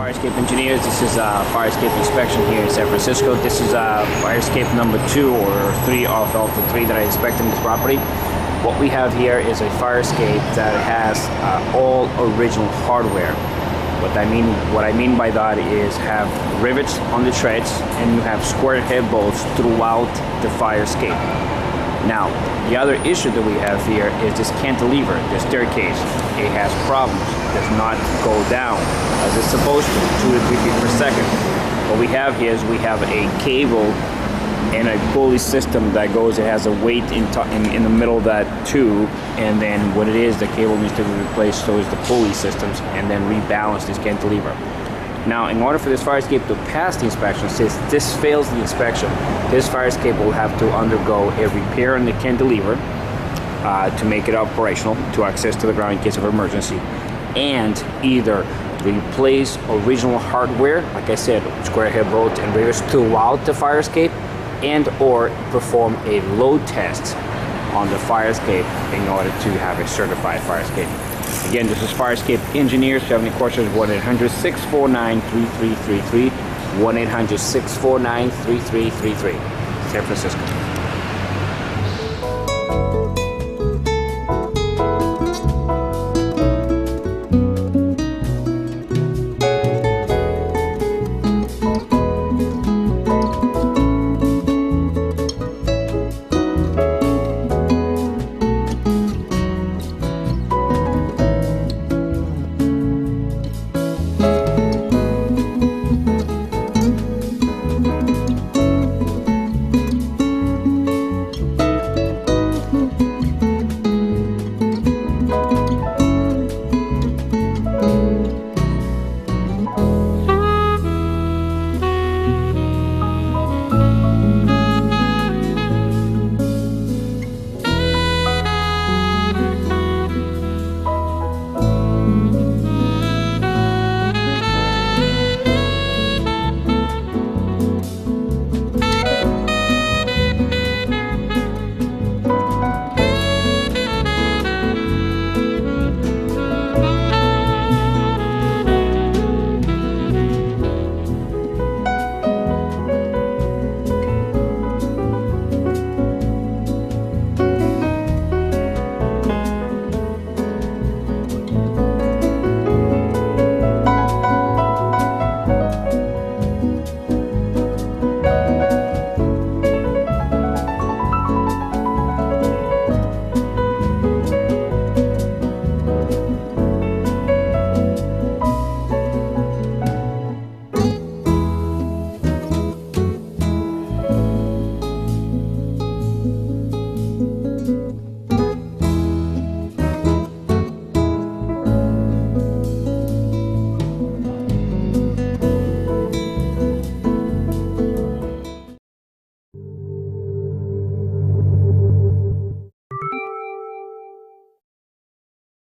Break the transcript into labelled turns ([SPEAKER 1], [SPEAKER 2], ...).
[SPEAKER 1] Escape engineers. This is fire escape inspection here in San Francisco. This is fire escape number 2 or 3 of the 3 that I inspected in this property. What we have here is a fire escape that has all original hardware. What I mean by that is have rivets on the treads, and you have square head bolts throughout the fire escape. Now, the other issue that we have here is this cantilever, the staircase. It has problems. It does not go down as it's supposed to, 2 to 3 feet per second. What we have here is we have a cable and a pulley system that goes. It has a weight in the middle of that tube, and then what it is, the cable needs to be replaced, so is the pulley systems, and then rebalance this cantilever. Now, in order for this fire escape to pass the inspection, since this fails the inspection, this fire escape will have to undergo a repair on the cantilever to make it operational, to access to the ground in case of emergency, and either replace original hardware, like I said, square head bolts and rivets throughout the fire escape, and or perform a load test on the fire escape in order to have a certified fire escape. Again, this is Fire Escape Engineers. If you have any questions, 1-800-649-3333, 1-800-649-3333, San Francisco.